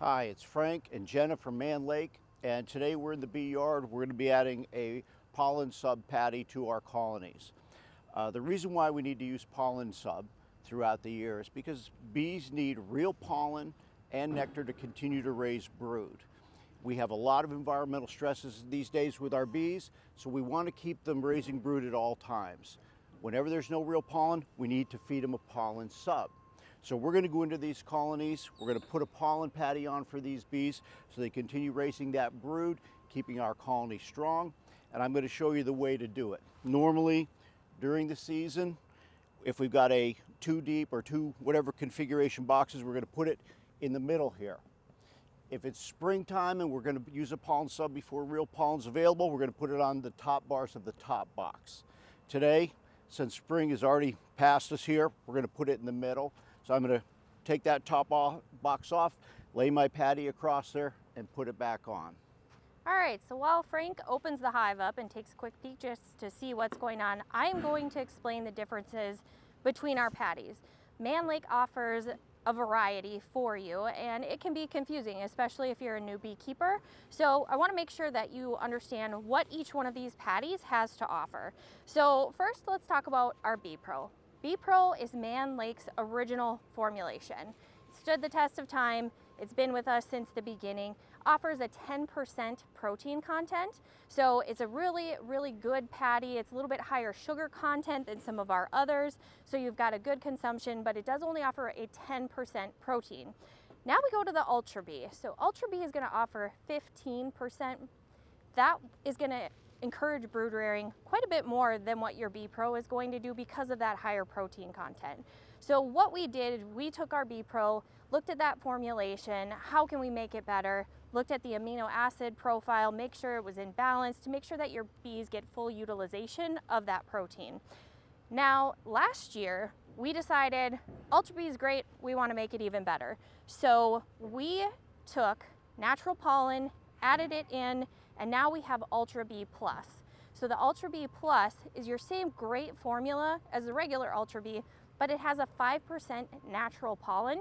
Hi, it's Frank and Jenna from Mann Lake, and today we're in the bee yard. We're going to be adding a pollen sub patty to our colonies. The reason why we need to use pollen sub throughout the year is because bees need real pollen and nectar to continue to raise brood. We have a lot of environmental stresses these days with our bees, so we want to keep them raising brood at all times. Whenever there's no real pollen, we need to feed them a pollen sub. So we're going to go into these colonies, we're going to put a pollen patty on for these bees so they continue raising that brood, keeping our colony strong, and I'm going to show you the way to do it. Normally, during the season, if we've got a 2 deep or 2 whatever configuration boxes, we're going to put it in the middle here. If it's springtime and we're going to use a pollen sub before real pollen's available, we're going to put it on the top bars of the top box. Today, since spring is already past us here, we're going to put it in the middle. So I'm going to take that top box off, lay my patty across there, and put it back on. All right, so while Frank opens the hive up and takes a quick peek just to see what's going on, I am going to explain the differences between our patties. Mann Lake offers a variety for you, and it can be confusing, especially if you're a new beekeeper. So I want to make sure that you understand what each one of these patties has to offer. So first, let's talk about our Bee Pro. Bee Pro is Mann Lake's original formulation. It stood the test of time. It's been with us since the beginning. Offers a 10% protein content. So it's a really, really good patty. It's a little bit higher sugar content than some of our others. So you've got a good consumption, but it does only offer a 10% protein. Now we go to the Ultra Bee. So Ultra Bee is gonna offer 15%. That is gonna encourage brood rearing quite a bit more than what your Bee Pro is going to do because of that higher protein content. So what we did, we took our Bee Pro, looked at that formulation, how can we make it better, looked at the amino acid profile, make sure it was in balance to make sure that your bees get full utilization of that protein. Now, last year, we decided Ultra Bee is great, we want to make it even better. So we took natural pollen, added it in, and now we have Ultra Bee Plus. So the Ultra Bee Plus is your same great formula as the regular Ultra Bee, but it has a 5% natural pollen.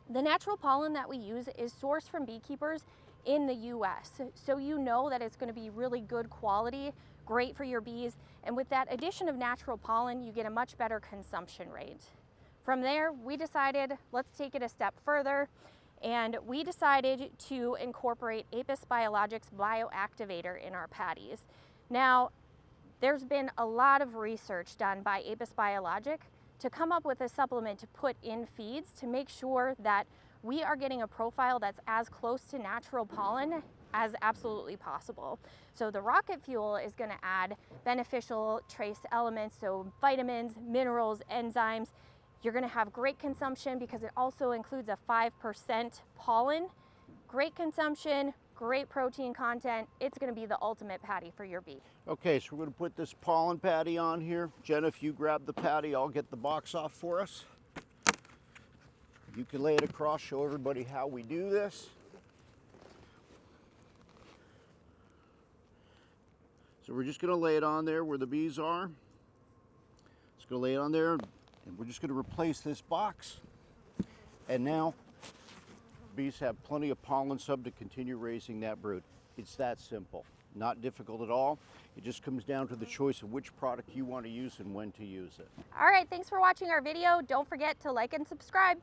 The natural pollen that we use is sourced from beekeepers in the US. So you know that it's going to be really good quality, great for your bees. And with that addition of natural pollen, you get a much better consumption rate. From there, we decided, let's take it a step further. And we decided to incorporate Apis Biologics bioactivator in our patties. Now, there's been a lot of research done by Apis Biologic to come up with a supplement to put in feeds to make sure that we are getting a profile that's as close to natural pollen as absolutely possible. So the rocket fuel is going to add beneficial trace elements, so vitamins, minerals, enzymes. You're going to have great consumption because it also includes a 5% pollen. Great consumption, great protein content. It's going to be the ultimate patty for your bee. Okay, so we're going to put this pollen patty on here. Jenna, if you grab the patty, I'll get the box off for us. You can lay it across, show everybody how we do this. So we're just going to lay it on there where the bees are. Just going to lay it on there. And we're just going to replace this box. And now, bees have plenty of pollen sub to continue raising that brood. It's that simple. Not difficult at all. It just comes down to the choice of which product you want to use and when to use it. All right, thanks for watching our video. Don't forget to like and subscribe.